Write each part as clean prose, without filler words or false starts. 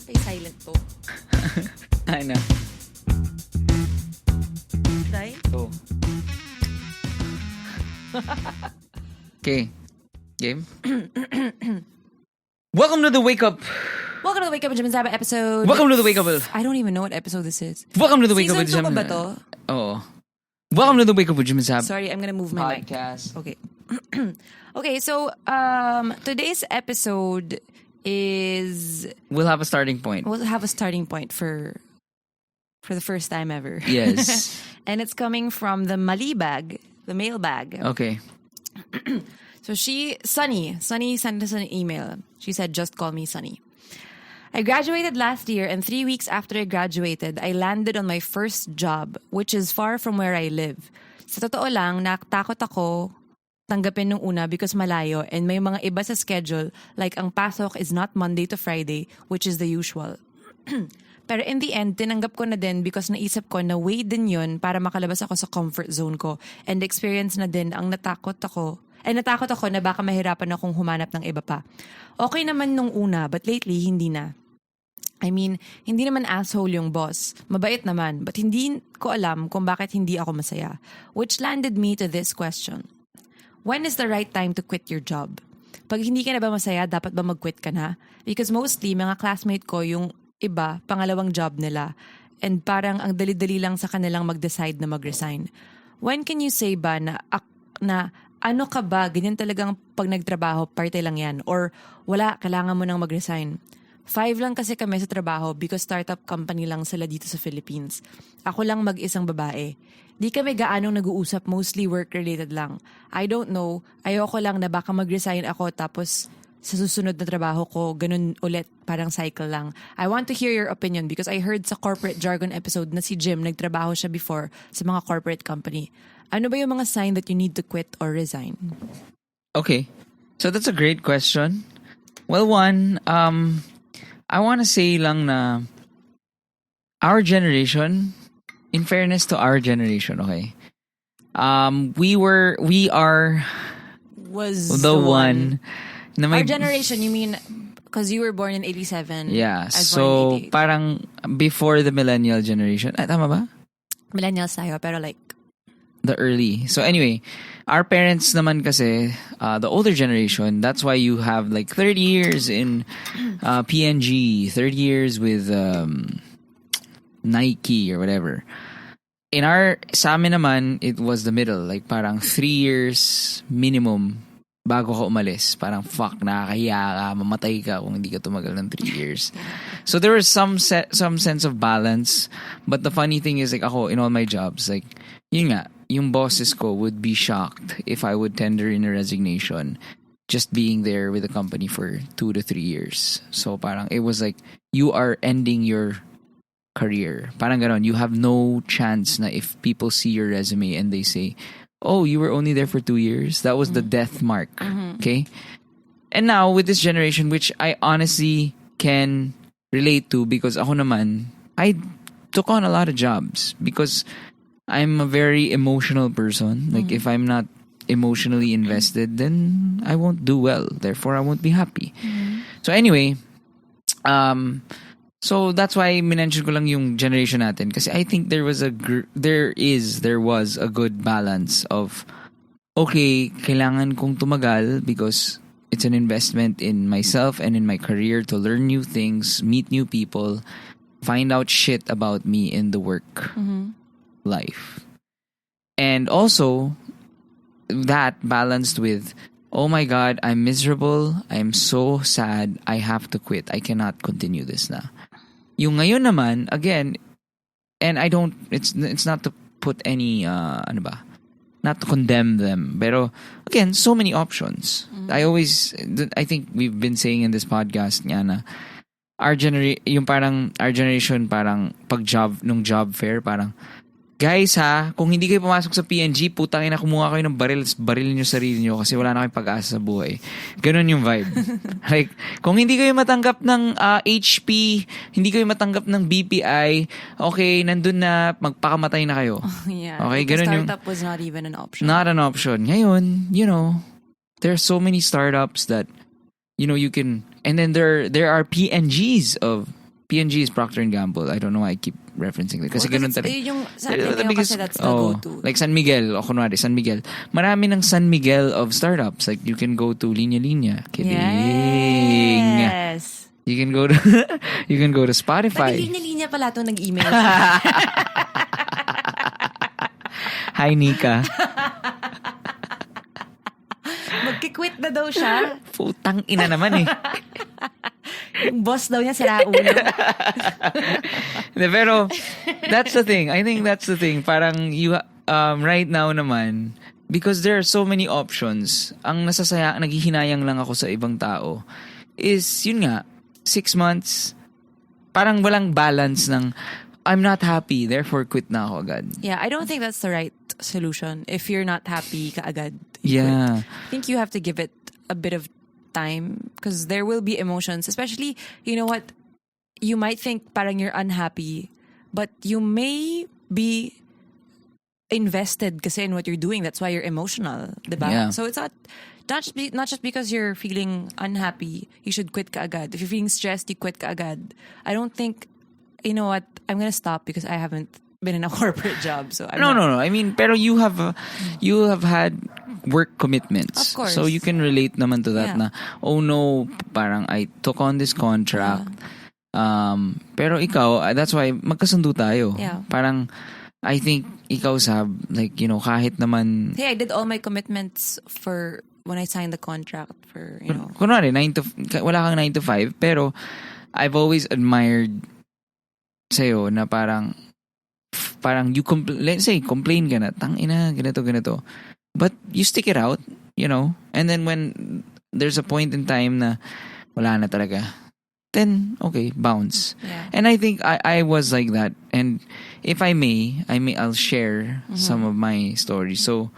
Stay silent to. I know. Try? Oh. Okay. Game? Welcome to the Wake Up. Welcome to the Wake Up with Jim and Saab episode. Welcome to the Wake Up. I don't even know what episode this is. Welcome to the Wake Up with Season Jim. 2 ba to? Oh. Welcome to the Wake Up with Jim and Saab Sorry, I'm gonna move my mic. podcast. Okay. Okay, so today's episode is... We'll have a starting point. We'll have a starting point for the first time ever. Yes. And it's coming from the Mali bag, the mailbag. Okay. So Sunny sent us an email. She said, just call me Sunny. I graduated last year and 3 weeks after I graduated, I landed on my first job, which is far from where I live. Sa totoo lang, natakot ako tanggapin nung una because malayo and may mga iba sa schedule like ang pasok is not Monday to Friday, which is the usual. Pero in the end, tinanggap ko na din because naisip ko na way din yun para makalabas ako sa comfort zone ko and experience na din ang natakot ako na baka mahirapan akong humanap ng iba pa. Okay naman nung una, but lately, hindi na. I mean, hindi naman asshole yung boss. Mabait naman, but hindi ko alam kung bakit hindi ako masaya. Which landed me to this question. When is the right time to quit your job? Pag hindi ka na ba masaya, dapat ba mag-quit ka na? Because mostly, mga classmate ko, yung iba, pangalawang job nila. And parang ang dali-dali lang sa kanilang mag-decide na mag-resign. When can you say ba na ano ka ba, ganyan talagang pag nagtrabaho, parte lang yan. Or wala, kailangan mo nang mag-resign. 5 lang kasi kami sa trabaho because startup company lang sila dito sa Philippines. Ako lang mag-isang babae. Di kami gaanong nag-uusap, mostly work-related lang. I don't know, ayoko lang na baka mag-resign ako tapos sa susunod na trabaho ko, ganun ulit, parang cycle lang. I want to hear your opinion because I heard sa corporate jargon episode na si Jim nagtrabaho siya before sa mga corporate company. Ano ba yung mga sign that you need to quit or resign? Okay. So that's a great question. Well, one, I want to say lang na our generation, in fairness to our generation, okay? We are the one na may, our generation, you mean because you were born in 87. Yeah. I was So born in 88. parang before the millennial generation. Tama ba? Millennials tayo, pero like The early. So anyway, our parents naman kasi, the older generation, that's why you have like 30 years in P&G, 30 years with Nike or whatever. Sa amin naman, it was the middle. Like parang 3 years minimum bago ka umalis. Parang fuck, nakakahiya ka, mamatay ka kung hindi ka tumagal ng 3 years. So there was some sense of balance. But the funny thing is, like ako, in all my jobs, like, yun nga, yung bosses ko would be shocked if I would tender in a resignation just being there with the company for 2 to 3 years. So parang it was like, you are ending your career. Parang ganon, you have no chance na if people see your resume and they say, oh, you were only there for 2 years? That was the death mark. Okay? And now, with this generation, which I honestly can relate to because ako naman, I took on a lot of jobs because I'm a very emotional person. Like, if I'm not emotionally invested, then I won't do well. Therefore, I won't be happy. So anyway, so that's why minention ko lang yung generation natin. Kasi I think there was a good balance of, okay, kailangan kong tumagal because it's an investment in myself and in my career to learn new things, meet new people, find out shit about me in the work life. And also, that balanced with, oh my God, I'm miserable, I'm so sad, I have to quit, I cannot continue this na. Yung ngayon naman, again, and I don't, it's not to put any, not to condemn them, pero again, so many options. I think we've been saying in this podcast nga na, our generation parang nung job fair, parang, guys ha, kung hindi kayo pumasok sa P&G, putang ina, kumuha kayo ng barilin nyo sarili nyo kasi wala na kayong pag-asa sa buhay. Ganun yung vibe. Like, kung hindi kayo matanggap ng HP, hindi kayo matanggap ng BPI, okay, nandun na, magpakamatay na kayo. Yeah. Okay, Like ganun startup was not even an option. Not an option. Ngayon, there are so many startups that, you can, and then there are P&Gs of P&G is Procter and Gamble. I don't know why I keep referencing it. Kasi ganun talaga. Yung sa atin ngayon kasi that's the go-to. Like San Miguel, o kunwari, San Miguel. Marami ng San Miguel of startups. Like you can go to Linya Linya. Kidding. Yes. You can go to Spotify. Pati linya-linya pala ito nag-email. Hi, Nika. Magki-quit na daw siya. Putang ina naman eh. Yung boss daw niya sira ulo. Pero that's the thing. I think that's the thing. Parang you right now naman, because there are so many options, ang naghihinayang lang ako sa ibang tao is yun nga, 6 months, parang walang balance ng I'm not happy, therefore quit na ako agad. Yeah, I don't think that's the right solution. If you're not happy kaagad, yeah. I think you have to give it a bit of time because there will be emotions. Especially, you know what? You might think parang you're unhappy, but you may be invested kasi in what you're doing. That's why you're emotional, diba? Yeah. So it's not just because you're feeling unhappy, you should quit kaagad. If you're feeling stressed, you quit kaagad. I don't think, you know what, I'm gonna stop because I haven't been in a corporate job. So No. I mean, pero you have had work commitments. Of course. So you can relate naman to that Yeah. na, oh no, parang I took on this contract. Pero ikaw, that's why magkasundo tayo. Yeah. Parang I think ikaw, Sab, like, you know, kahit naman hey, I did all my commitments for when I signed the contract for, you know. kunwari, wala kang 9 to 5, pero I've always admired sa'yo na parang you let's say, complain ka na, tangina, ganito. But you stick it out, you know? And then when there's a point in time na wala na talaga, then, okay, bounce. Yeah. And I think I was like that. And if I'll share some of my stories. So,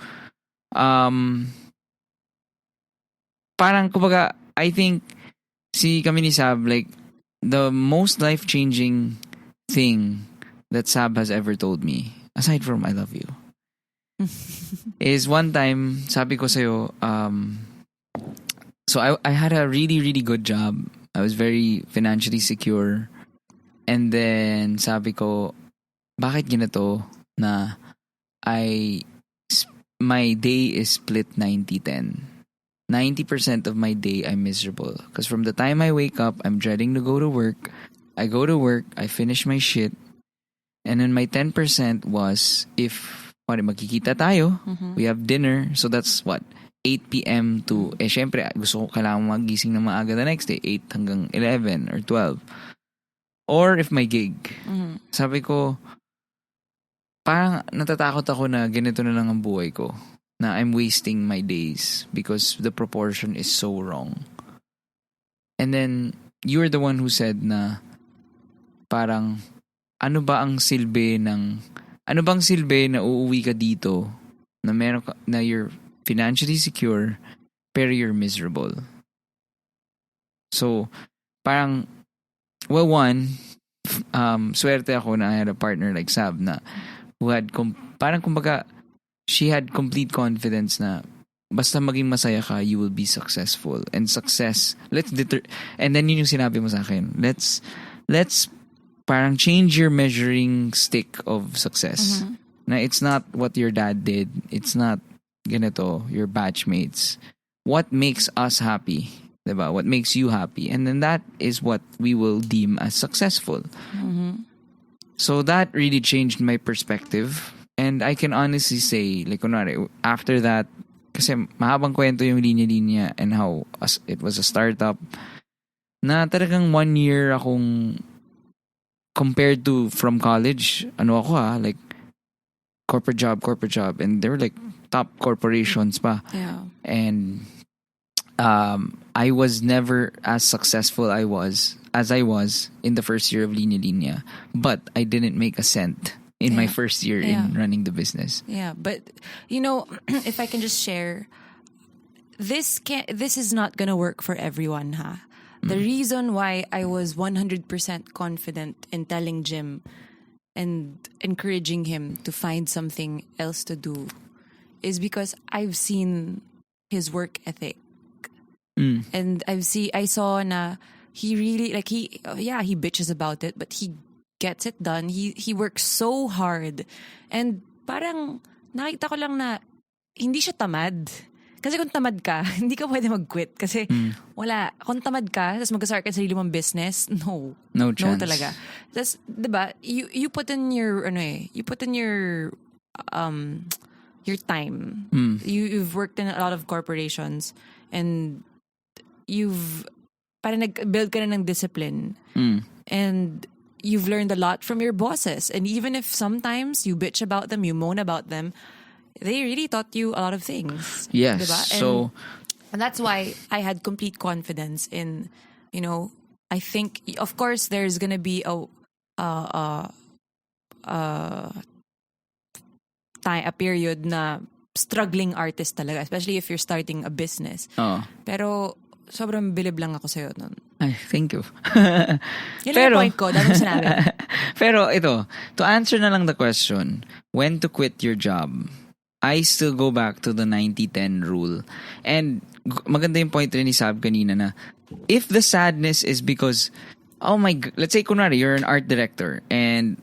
parang kumbaga, I think kami ni Sab, like, the most life-changing thing that Sab has ever told me, aside from I love you, is one time, sabi ko sa'yo, so I had a really, really good job. I was very financially secure. And then, sabi ko, bakit ganito na my day is split 90-10. 90% of my day, I'm miserable. Because from the time I wake up, I'm dreading to go to work. I go to work, I finish my shit. And then my 10% was, if magkikita tayo, we have dinner. So that's what? 8 p.m. to, syempre, gusto ko kailangan magising na maaga the next day, 8 hanggang 11 or 12. Or if my gig. Sabi ko, parang natatakot ako na ganito na lang ang buhay ko. Na I'm wasting my days because the proportion is so wrong. And then, you're the one who said na parang, ano bang silbi na uuwi ka dito na meron ka, na you're financially secure pero you're miserable. So, parang, well, one, swerte ako na I had a partner like Sab na who had, parang kumbaga, she had complete confidence na basta maging masaya ka, you will be successful. And success, and then yun yung sinabi mo sa akin, let's parang change your measuring stick of success. Na it's not what your dad did. It's not ganito, your batchmates. What makes us happy? Diba? What makes you happy? And then that is what we will deem as successful. So that really changed my perspective. And I can honestly say, like, kunwari, after that, kasi mahabang kwento yung linya-linya and how it was a startup, na talagang 1 year akong, compared to from college, like, corporate job, and they were like top corporations pa. Yeah. And I was never as successful as I was in the first year of Linya Linya, but I didn't make a cent in my first year in running the business. Yeah, but you know, if I can just share, this is not gonna work for everyone, ha. The reason why I was 100% confident in telling Jim and encouraging him to find something else to do is because I've seen his work ethic. And I saw na he really like he bitches about it, but he gets it done. He works so hard. And parang nakita ko lang na hindi siya tamad. Kasi kung tamad ka, hindi ka pwede mag-quit. Kasi wala. Kung tamad ka, tapos mag-start ka sa sarili mong business, no. No chance. No talaga. Tapos, diba, you put in your, your time. You've worked in a lot of corporations and parang nag-build ka na ng discipline. And you've learned a lot from your bosses. And even if sometimes you bitch about them, you moan about them, they really taught you a lot of things. Yes. Diba? And that's why I had complete confidence in, I think, of course, there's gonna be a period na struggling artist talaga, especially if you're starting a business. Pero sobrang bilib lang ako sa'yo nun. Ay, thank you. Yun lang yung point ko, dahil mo sinabi. Pero ito, to answer na lang the question, when to quit your job, I still go back to the 90-10 rule. And maganda yung point rin ni Saab kanina na if the sadness is because, oh my God, let's say kunwari, you're an art director and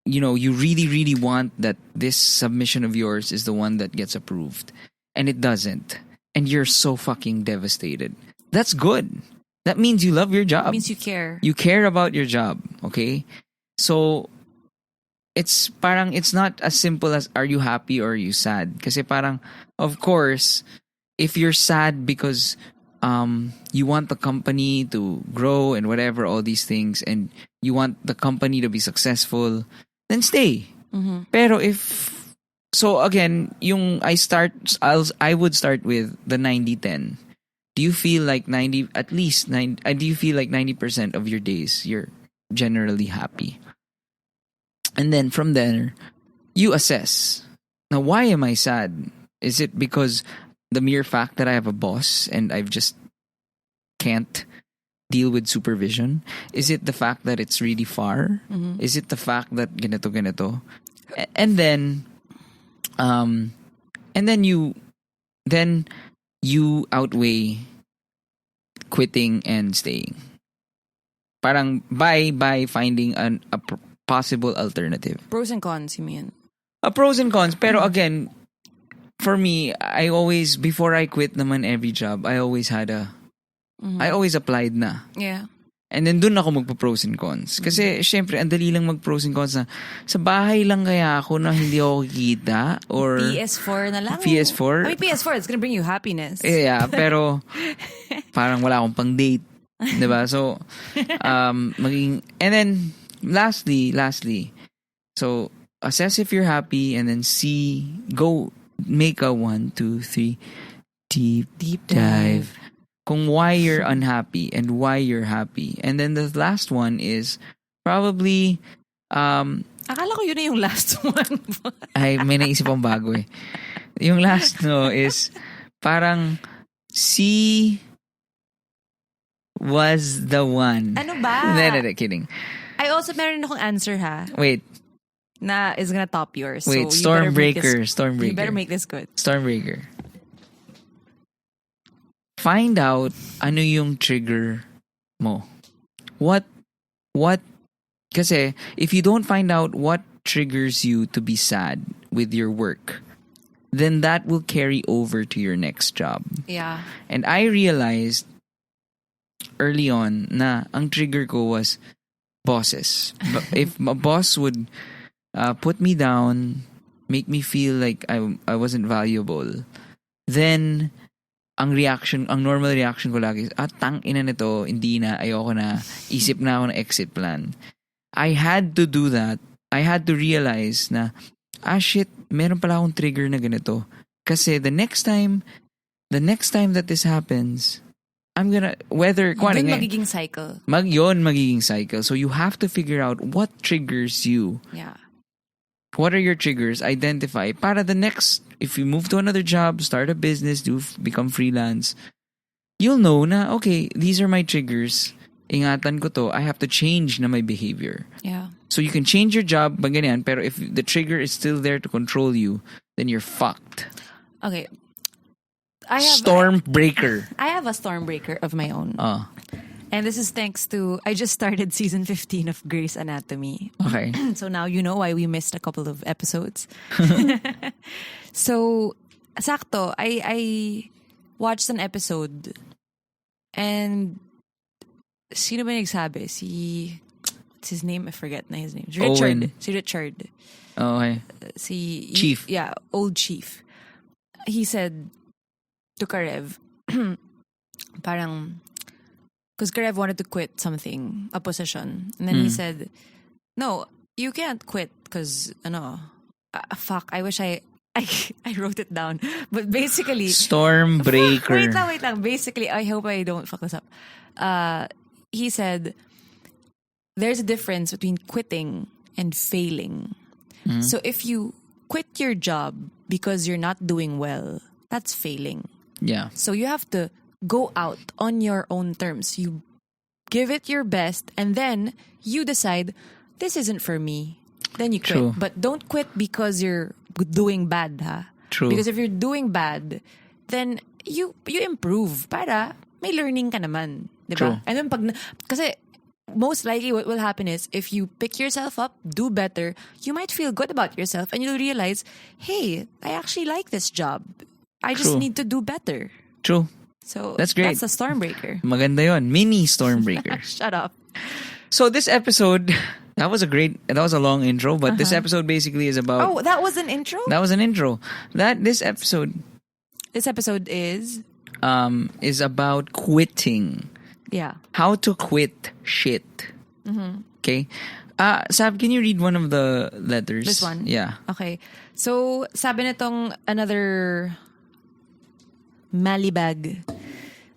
you really, really want that this submission of yours is the one that gets approved and it doesn't. And you're so fucking devastated. That's good. That means you love your job. It means you care. You care about your job, okay? So, it's not as simple as are you happy or are you sad? Kasi parang, of course, if you're sad because you want the company to grow and whatever, all these things, and you want the company to be successful, then stay. Pero so again, I would start with the 90-10. Do you feel like 90% of your days you're generally happy? And then from there, you assess. Now, why am I sad? Is it because the mere fact that I have a boss and I've just can't deal with supervision? Is it the fact that it's really far? Is it the fact that ganito? And then you outweigh quitting and staying. Parang by finding a possible alternative. Pros and cons, you mean? Pros and cons. Pero again, for me, I always, before I quit naman every job, I always applied na. Yeah. And then dun ako magpa-pros and cons. Kasi syempre, ang dali lang mag-pros and cons na sa bahay lang kaya ako na hindi ako kikita or PS4 na lang. PS4? I mean, PS4, it's gonna bring you happiness. Yeah, pero parang wala akong pang date. Diba? So, and then, lastly, so, assess if you're happy and then go make a 1, 2, 3 deep dive. Kung why you're unhappy and why you're happy. And then the last one is probably akala ko yun na yung last one. ay, may naisip akong bago eh. Yung last is parang was the one. Ano ba? No, kidding. I also meron akong answer ha. Wait. Na is gonna top yours. Wait, so Stormbreaker. You better make this good. Stormbreaker. Find out ano yung trigger mo. What kasi if you don't find out what triggers you to be sad with your work, then that will carry over to your next job. Yeah. And I realized early on na ang trigger ko was bosses. If a boss would put me down, make me feel like I wasn't valuable, then ang normal reaction ko lagi is, tang ina nito, hindi na, ayoko na, isip na ako ng exit plan. I had to do that. I had to realize na, shit, meron pala akong trigger na ganito. Kasi the next time that this happens, I'm gonna, whether, Yun magiging cycle. Magiging cycle. So you have to figure out what triggers you. Yeah. What are your triggers? Identify. Para the next, if you move to another job, start a business, become freelance, you'll know na, okay, these are my triggers. Ingatan ko to. I have to change na my behavior. Yeah. So you can change your job, ganyan, pero if the trigger is still there to control you, then you're fucked. Okay. Stormbreaker. I have a stormbreaker of my own. And this is thanks to, I just started season 15 of Grey's Anatomy. Okay. So now you know why we missed a couple of episodes. So, sakto, I watched an episode and sino ba nagsabi? What's his name? I forget na his name. Richard. Owen. Si Richard. Okay. Chief. Yeah, old chief. He said to Karev, parang, because Karev wanted to quit something, a position. And then he said, no, you can't quit because, fuck, I wish I wrote it down. But basically... Stormbreaker. Wait lang. Basically, I hope I don't fuck this up. He said, there's a difference between quitting and failing. So if you quit your job because you're not doing well, that's failing. Yeah. So you have to go out on your own terms. You give it your best and then you decide, this isn't for me. Then you quit. True. But don't quit because you're doing bad, ha? True. Because if you're doing bad, then you improve. Para may learning ka naman. Diba? True. And then kasi most likely what will happen is if you pick yourself up, do better, you might feel good about yourself and you'll realize, hey, I actually like this job. I just need to do better. True. So that's great. That's a Stormbreaker. Maganda yon. Mini Stormbreaker. Shut up. So this episode, that was a long intro, but this episode basically is about... Oh, that was an intro? That was an intro. This episode is about quitting. Yeah. How to quit shit. Okay? Saab, can you read one of the letters? This one? Yeah. Okay. So, sabi nitong another Malibag.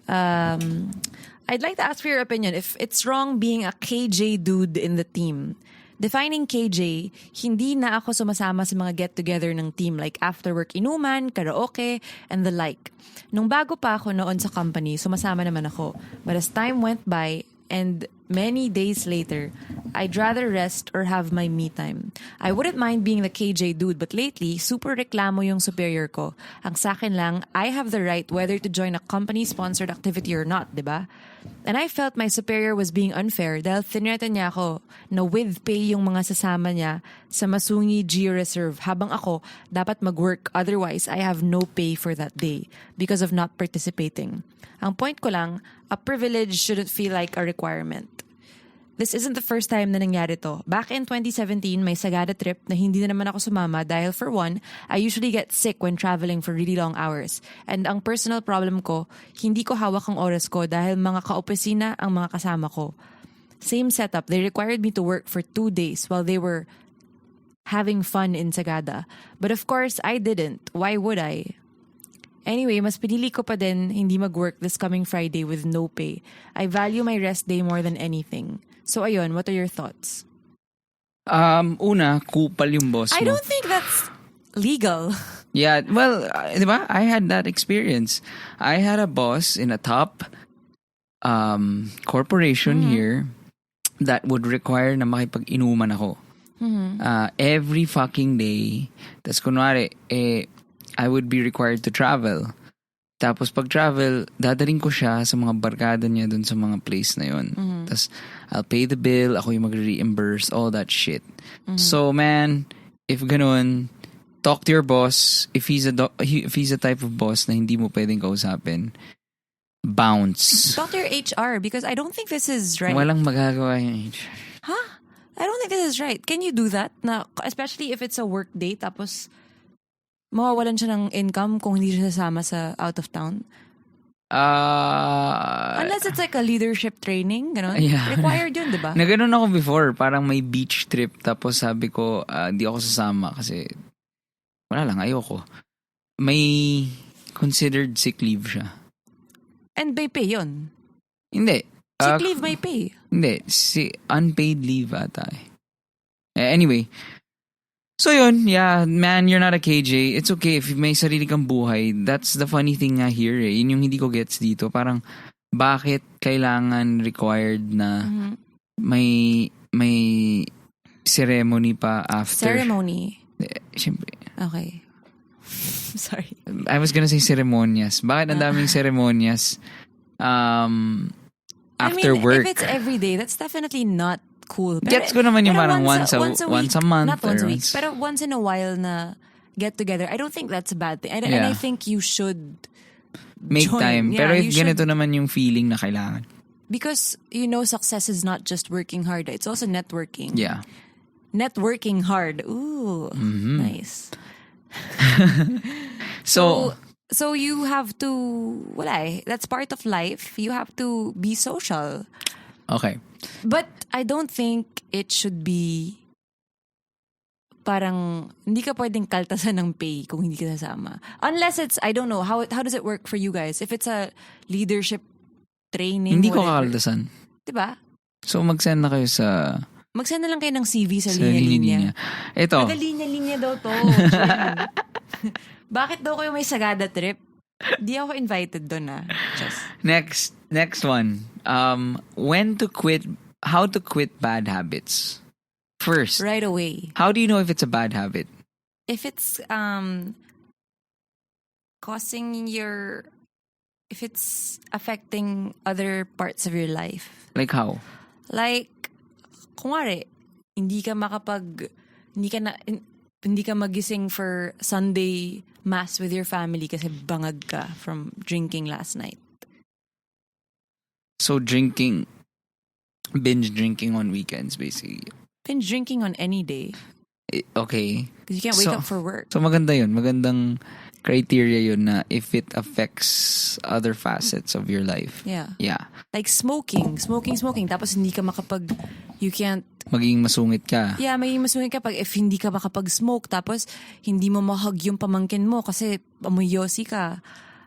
I'd like to ask for your opinion if it's wrong being a KJ dude in the team. Defining KJ, hindi na ako sumasama sa mga get-together ng team like after work inuman, karaoke, and the like. Nung bago pa ako noon sa company, sumasama naman ako. But as time went by, and many days later, I'd rather rest or have my me time. I wouldn't mind being the KJ dude, but lately, super reklamo yung superior ko. Ang sakin lang, I have the right whether to join a company-sponsored activity or not, diba? And I felt my superior was being unfair dahil tinreta niya ako na with pay yung mga sasama niya sa Masungi Geo Reserve habang ako dapat mag-work, otherwise I have no pay for that day because of not participating. Ang point ko lang, a privilege shouldn't feel like a requirement. This isn't the first time na nangyari to. Back in 2017, may Sagada trip na hindi na naman ako sumama dahil for one, I usually get sick when traveling for really long hours. And ang personal problem ko, hindi ko hawak ang oras ko dahil mga ka-opisina ang mga kasama ko. Same setup, they required me to work for 2 days while they were having fun in Sagada. But of course, I didn't. Why would I? Anyway, mas pinili ko pa din hindi mag-work this coming Friday with no pay. I value my rest day more than anything. So ayun, what are your thoughts? Una, kupal yung boss mo. I don't think that's legal. Yeah, well, diba? I had that experience. I had a boss in a top corporation here that would require na makipag-inuman ako. Every fucking day. Tas kunwari, I would be required to travel. Tapos pag travel, dadaling ko siya sa mga barkada niya dun sa mga place na yun. Tapos I'll pay the bill, ako yung mag-reimburse, all that shit. So man, if ganun, talk to your boss. If he's a type of boss na hindi mo pwedeng kausapin, bounce. Talk to your HR because I don't think this is right. Walang magagawa yung HR. Huh? I don't think this is right. Can you do that? Na, especially if it's a work day tapos mawawalan siya ng income kung hindi siya sasama sa out of town? Unless it's like a leadership training, gano'n. Yeah. Required yun, diba? Na ganun ako before. Parang may beach trip. Tapos sabi ko, di ako sasama kasi wala lang, ayoko. May considered sick leave siya. And may pay yun? Hindi. Sick leave may pay? Hindi. Unpaid leave ata eh. Anyway. So yun, yeah, man, you're not a KJ. It's okay if may sarili kang buhay. That's the funny thing nga here eh. Yun yung hindi ko gets dito. Parang, bakit kailangan required na may ceremony pa after? Ceremony? Siyempre. Okay. Sorry. I was gonna say ceremonias. Bakit ang daming ceremonias after work. If it's every day, that's definitely not cool. Gets ko naman yung pero parang once a month. Not once a or week. Pero once in a while na get together, I don't think that's a bad thing. And I think you should make join. time. Yeah, pero if you ganito should. naman yung feeling na kailangan. Because, success is not just working hard. It's also networking. Yeah. Networking hard. Ooh, nice. So you have to, that's part of life. You have to be social. okay. But I don't think it should be parang hindi ka pwedeng kaltasan ng pay kung hindi ka sasama. Unless it's, I don't know, how does it work for you guys? If it's a leadership training, Hindi ko whatever. kakaltasan. Diba? So mag-send na kayo sa Mag-send na lang kayo ng CV sa sa linya-linya. Ito. Taga-linya-linya daw to. Bakit daw kayo may Sagada trip? Di ako invited doon Just. Next one. How to quit bad habits. First. Right away. How do you know if it's a bad habit? If it's if it's affecting other parts of your life. Like how? Like, kunwari, hindi ka magising for Sunday mass with your family kasi bangag ka from drinking last night. So binge drinking on weekends basically. Binge drinking on any day. Okay. Because you can't wake up for work. So maganda yun. Magandang criteria yun na if it affects other facets of your life. Yeah. Yeah. Like smoking. Tapos hindi ka you can't. Maging masungit ka. Yeah, maging masungit ka if hindi ka makapag-smoke. Tapos hindi mo mahug yung pamangkin mo kasi amoy yosi ka.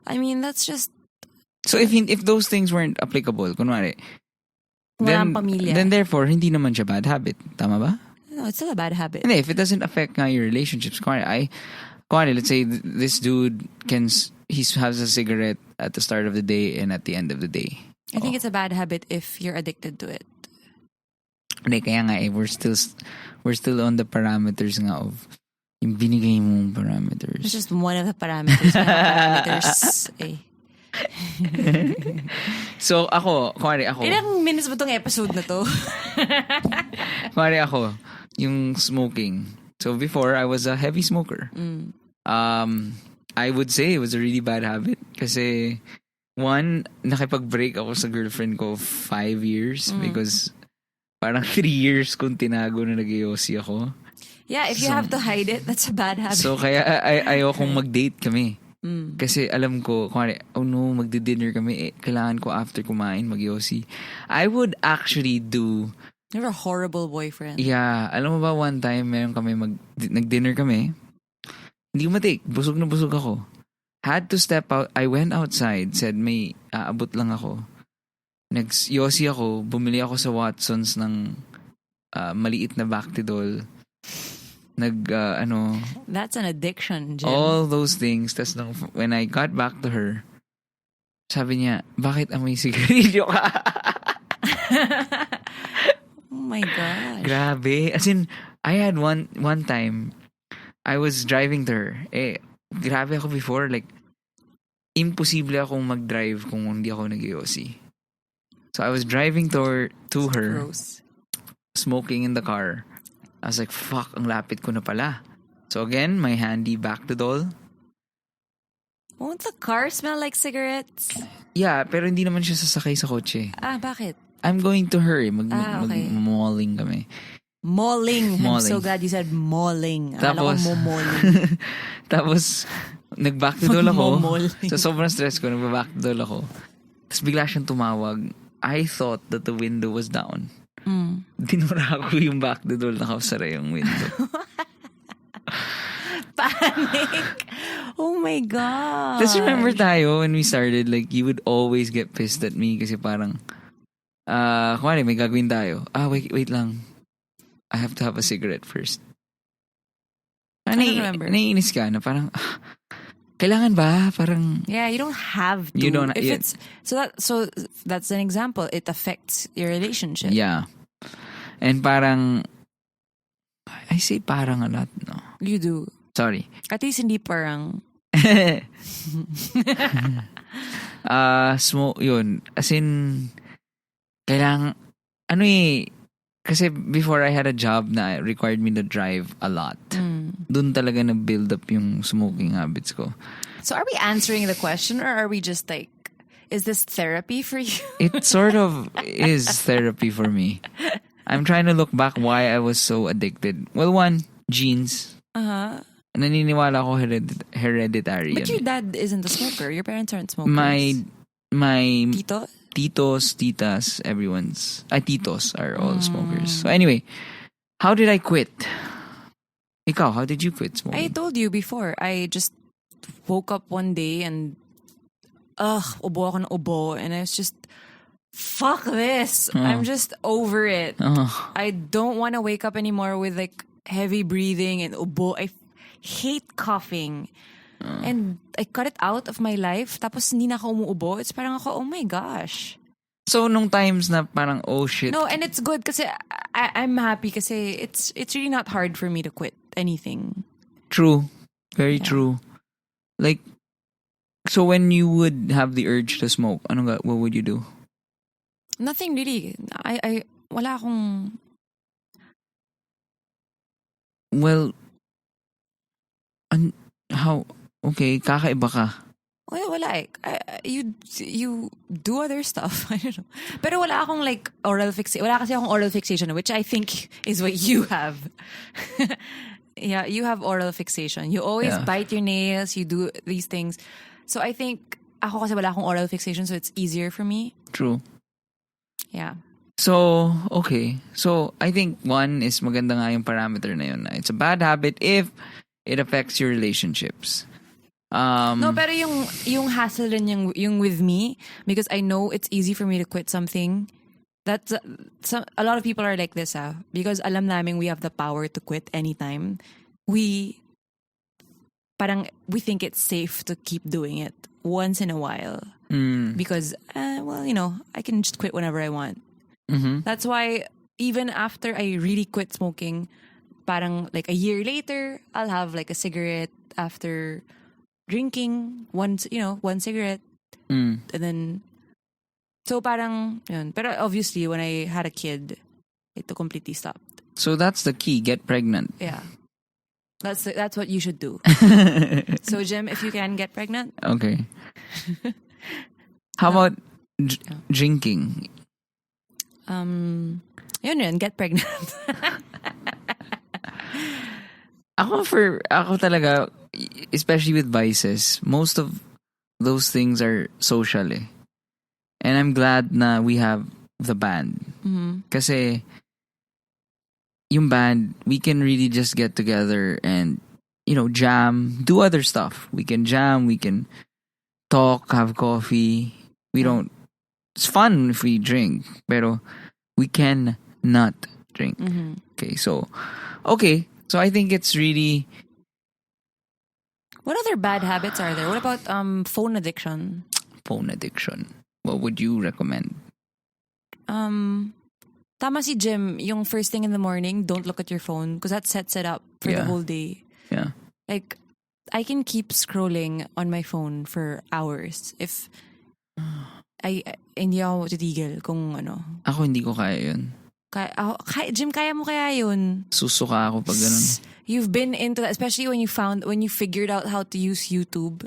I mean, that's just. So if those things weren't applicable, kunwari, walang pamilya. Then therefore, hindi naman siya bad habit. Tama ba? No, it's still a bad habit. And if it doesn't affect your relationships, let's say this dude he has a cigarette at the start of the day and at the end of the day. I think it's a bad habit if you're addicted to it. Hindi, kaya nga we're still on the parameters nga of yung binigay mong parameters. It's just one of the parameters. So kunwari ako. Ilang minutes ba tong episode na to? Kunwari ako, yung smoking. So before, I was a heavy smoker. I would say it was a really bad habit kasi one, nakipag-break ako sa girlfriend ko 5 years because parang 3 years kung tinago na nag-iossi ako. Yeah, if you have to hide it, that's a bad habit. So kaya ayokong mag-date kami. Kasi alam ko, magdi-dinner kami, kailangan ko after kumain mag-iossi. I would actually do. You're a horrible boyfriend. Yeah. Alam mo ba, one time, meron kami, nag-dinner kami. Hindi ko matake. Busog na busog ako. Had to step out. I went outside. Said, may aabot lang ako. Nag-yossi ako. Bumili ako sa Watsons ng maliit na Bactidol. That's an addiction, Jim. All those things. Tas when I got back to her, sabi niya, bakit amoy sigarilyo ka? Oh my gosh. Grabe. As in, I had one time, I was driving to her. Grabe ako before. Like, imposible akong mag-drive kung hindi ako nag-iossi. So I was driving to her. Gross. Smoking in the car. I was like, fuck, ang lapit ko na pala. So again, my handy Bactidol. Won't the car smell like cigarettes? Yeah, pero hindi naman siya sasakay sa kotse. Bakit? I'm going to her. Okay. Mag-malling kami. Malling. I'm so glad you said malling. Tapos, malling. Tapos, nag-Bactidol ako. Malling. So sobrang stress ko, nag-Bactidol ako. Tapos bigla siyang tumawag. I thought that the window was down. Dinura ko yung Bactidol, nakasara yung window. Panic. Oh my God. Tapos remember tayo, when we started, like, you would always get pissed at me kasi parang, kumari, may gagawin tayo. Wait lang. I have to have a cigarette first. I don't remember. Naiinis ka na parang, kailangan ba? Parang, yeah, you don't have to. You don't. If it's so that's an example. It affects your relationship. Yeah. And parang, I say parang a lot, no? You do. Sorry. At least hindi parang. Yun. As in, kailangan, kasi before I had a job na required me to drive a lot. Dun talaga na-build up yung smoking habits ko. So are we answering the question or are we just like, is this therapy for you? It sort of is therapy for me. I'm trying to look back why I was so addicted. Well, one, genes. Naniniwala ko hereditary. But your dad isn't a smoker. Your parents aren't smokers. My Tito? titos, titas, titos are all smokers. So anyway, how did I quit? Ikaw, how did you quit smoking? I told you before. I just woke up one day and ubo ako ng ubo, and I was just, fuck this. I'm just over it. I don't want to wake up anymore with like heavy breathing and ubo. I hate coughing. And I cut it out of my life. Tapos hindi na ako umuubo. It's parang ako, oh my gosh. So nung times na parang, oh shit. No, and it's good kasi I'm happy kasi it's really not hard for me to quit anything. True. Very true. Like, so when you would have the urge to smoke, what would you do? Nothing really. Wala akong... Well, how... Okay, kakaiba ka. Well, wala eh. You do other stuff. I don't know. Pero wala akong like oral fixation. Wala kasi akong oral fixation, which I think is what you have. Yeah, you have oral fixation. You always bite your nails. You do these things. So I think ako kasi wala akong oral fixation, so it's easier for me. True. Yeah. So, okay. So, I think one is maganda nga yung parameter na yun. It's a bad habit if it affects your relationships. No, pero yung hassle rin yung with me, because I know it's easy for me to quit something. That's a lot of people are like this, because alam namin we have the power to quit anytime. We think it's safe to keep doing it once in a while. Because, I can just quit whenever I want. Mm-hmm. That's why even after I really quit smoking, parang like a year later, I'll have like a cigarette after drinking one cigarette. And then, so parang, yun. Pero obviously, when I had a kid, it completely stopped. So that's the key, get pregnant. Yeah. That's what you should do. So, Jim, if you can get pregnant. Okay. How about drinking? Yun, get pregnant. Ako talaga, especially with vices, most of those things are social eh. And I'm glad na we have the band. Kasi yung band, we can really just get together and, jam, do other stuff. We can jam, we can talk, have coffee. It's fun if we drink, pero we can not drink. Okay, so I think it's really... What other bad habits are there? What about phone addiction? Phone addiction. What would you recommend? Tama si Jim, yung first thing in the morning, don't look at your phone because that sets it up for the whole day. Yeah. Like, I can keep scrolling on my phone for hours if hindi ako titigil kung ano. Ako hindi ko kaya yun. Jim, kaya mo kaya yun? Susuka ako pag ganun. You've been into that, especially when you figured out how to use YouTube.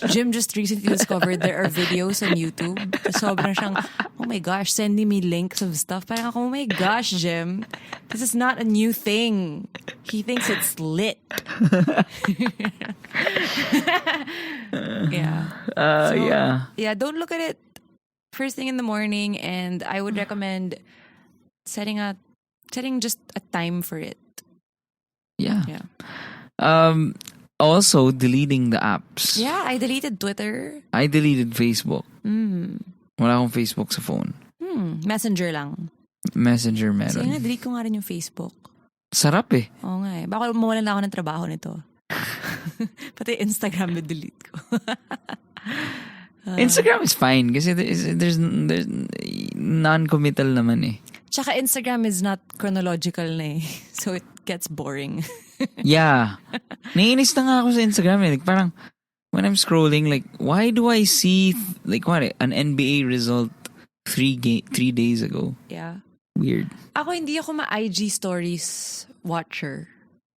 Jim just recently discovered there are videos on YouTube. Sobrang siyang, oh my gosh, sending me links of stuff. Parang ako, oh my gosh, Jim, this is not a new thing. He thinks it's lit. Yeah. Yeah, don't look at it first thing in the morning, and I would recommend setting just a time for it. Yeah. Also, deleting the apps. Yeah, I deleted Twitter. I deleted Facebook. Wala akong Facebook sa phone. Messenger lang. Messenger meron. Sige nga, delete ko nga rin yung Facebook. Sarap eh. Oo nga eh. Baka mawalan na ako ng trabaho nito. Pati Instagram delete ko. Instagram is fine kasi there's non-committal naman eh. Tsaka Instagram is not chronological na eh. So it gets boring. Yeah. Naiinis na nga ako sa Instagram eh. Like, parang, when I'm scrolling, like, why do I see, like, what, an NBA result 3 days ago. Yeah. Weird. Hindi ako ma-IG stories watcher.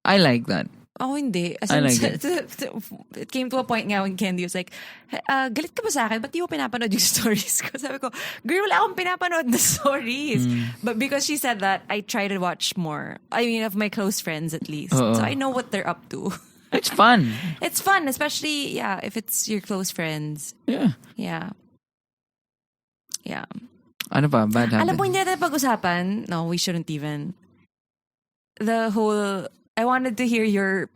I like that. Ako hindi. As I in, like it. It came to a point nga when Candy was like, galit ka ba sa akin? Ba't di mo pinapanood yung stories ko? Sabi ko, girl, wala akong pinapanood na stories. But because she said that, I try to watch more. I mean, of my close friends at least. So I know what they're up to. It's fun. It's fun, especially, if it's your close friends. Yeah. Yeah. Yeah. Ano pa? Bad habit. Alam mo, hindi natin pag-usapan. No, we shouldn't even. I wanted to hear your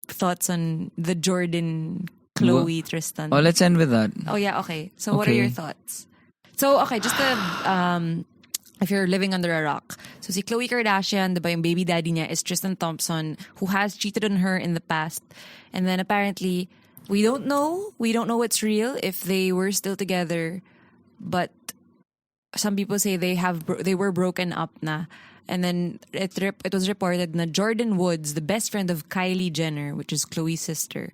thoughts on the Jordan, Chloe, Tristan. Oh, let's end with that. Oh, yeah, okay. So what are your thoughts? So, okay, just to, if you're living under a rock. So si Khloe Kardashian, diba, yung baby daddy niya is Tristan Thompson, who has cheated on her in the past. And then apparently, we don't know what's real, if they were still together. But some people say they were broken up na. And then it was reported na Jordan Woods, the best friend of Kylie Jenner, which is Khloe's sister,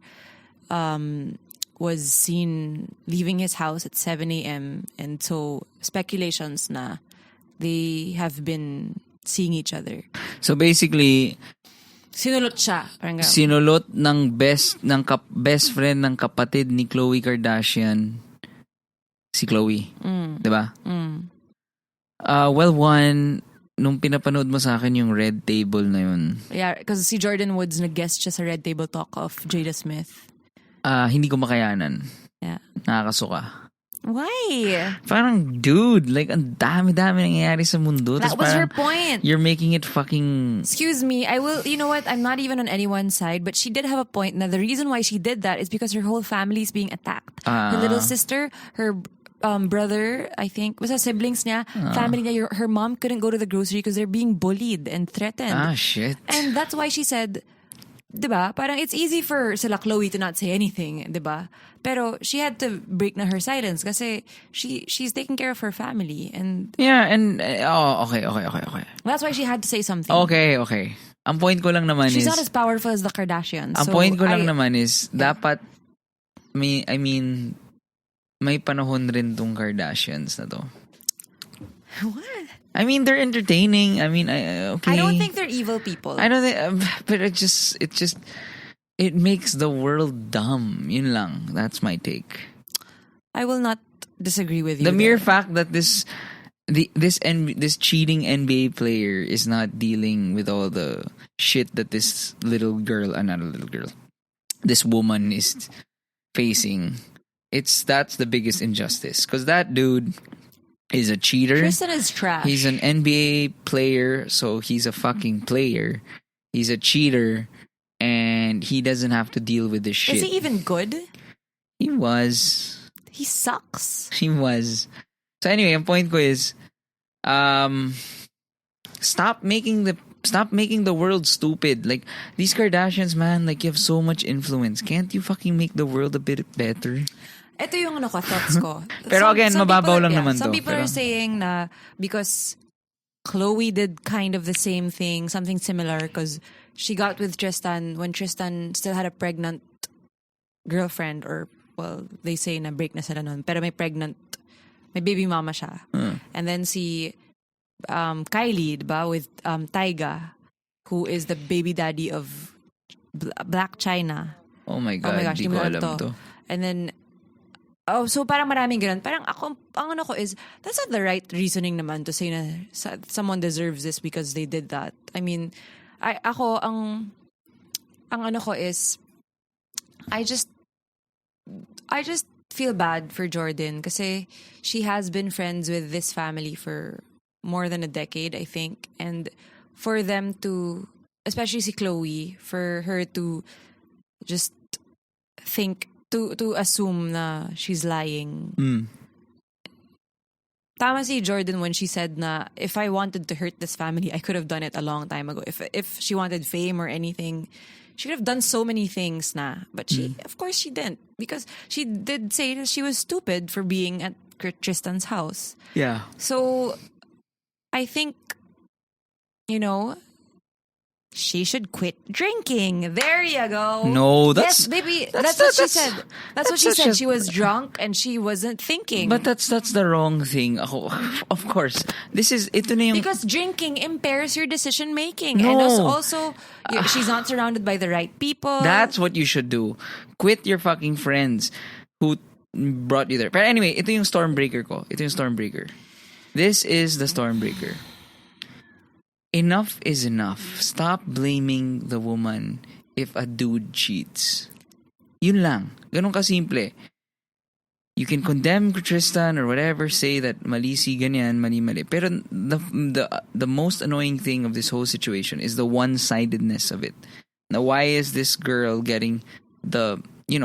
was seen leaving his house at 7 a.m. And so speculations na they have been seeing each other. So basically, sinulot siya. Parang ganun. Sinulot ng best friend ng kapatid ni Khloe Kardashian si Khloe. Diba? Well, one, nung pinapanood mo sa akin yung Red Table na yun. Yeah, because si Jordan Woods nag-guest siya sa Red Table Talk of Jada Smith. Hindi ko makayanan. Yeah. Nakakasuka. Why? Parang, dude, like, ang dami-dami nangyayari sa mundo. That was her point. You're making it fucking... Excuse me, you know what, I'm not even on anyone's side, but she did have a point. Now, the reason why she did that is because her whole family is being attacked. Her little sister, her brother, I think, was siblings niya, family niya, her mom couldn't go to the grocery because they're being bullied and threatened. Shit. And that's why she said, diba, parang it's easy for sila Chloe to not say anything, diba? Pero she had to break na her silence kasi she's taking care of her family. And yeah, and okay. That's why she had to say something. Okay. Ang point ko lang naman she's not as powerful as the Kardashians. Ang point ko lang naman is dapat I mean may panahon rin tong Kardashians na to. What? I mean, they're entertaining. I mean, okay. I don't think they're evil people. I don't think, but it makes the world dumb. Yun lang. That's my take. I will not disagree with you. The mere fact that this cheating NBA player is not dealing with all the shit that this little girl, not a little girl, this woman is facing. That's the biggest injustice. Because that dude is a cheater. Tristan is trash. He's an NBA player, so he's a fucking player. He's a cheater, and he doesn't have to deal with this shit. Is he even good? He was. He sucks. He was. So anyway, ang point ko is, stop making the world stupid. Like, these Kardashians, man, like, you have so much influence. Can't you fucking make the world a bit better? Ito yung thoughts ko. Pero again, mababaw lang naman to. Some people are saying na because Chloe did kind of the same thing, something similar, because she got with Tristan when Tristan still had a pregnant girlfriend, or, well, they say na break na sila nun, pero may baby mama siya. And then si Kylie, diba, with Tyga, who is the baby daddy of Black China. Oh my gosh, di ko alam to. And then, so parang maraming ganun. Parang ang ko is, that's not the right reasoning naman to say na someone deserves this because they did that. I mean, ang ko is, I just feel bad for Jordan kasi she has been friends with this family for more than a decade, I think. And for them to, especially si Chloe, for her to just think, to assume na she's lying. Tama si Jordan when she said na if I wanted to hurt this family, I could have done it a long time ago. If she wanted fame or anything, she could have done so many things na. But of course she didn't. Because she did say that she was stupid for being at Tristan's house. Yeah. So, I think, she should quit drinking. There you go. No, that's... Yes, baby. That's what she said. That's what she said. She was drunk and she wasn't thinking. But that's the wrong thing. Of course. Ito na yung... Because drinking impairs your decision making. No. And also she's not surrounded by the right people. That's what you should do. Quit your fucking friends who brought you there. But anyway, ito yung stormbreaker ko. This is the stormbreaker. Enough is enough. Stop blaming the woman if a dude cheats. Yun lang. Ganun kasimple. You can condemn Tristan or whatever, say that mali si ganyan, mali. Pero the most annoying thing of this whole situation is the one-sidedness of it. Now, why is this girl getting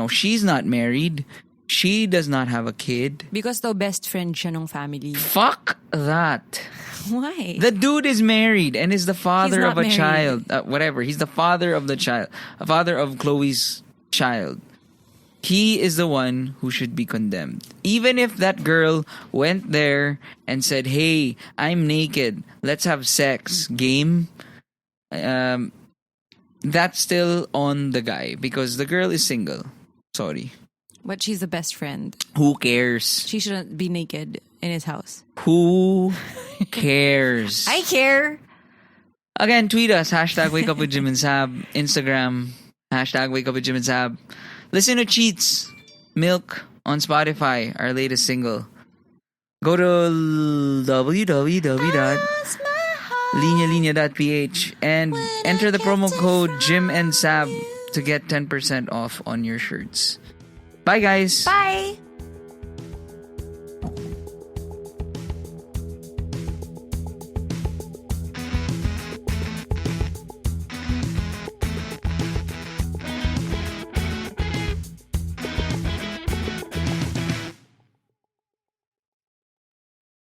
she's not married. She does not have a kid. Because the best friend siya ng family. Fuck that. Why? The dude is married and is the father of a married. child. Whatever. He's the father of the child. A father of Chloe's child. He is the one who should be condemned. Even if that girl went there and said, hey, I'm naked. Let's have sex. Game. That's still on the guy because the girl is single. Sorry. But she's the best friend. Who cares? She shouldn't be naked in his house. Who cares? I care. Again, tweet us. #WakeUpWithJimandSab. Instagram. #WakeUpWithJimandSab. Listen to Cheats. Milk on Spotify. Our latest single. Go to www.linyalinya.ph and enter the promo code Jim and Sab to get 10% off on your shirts. Bye, guys. Bye.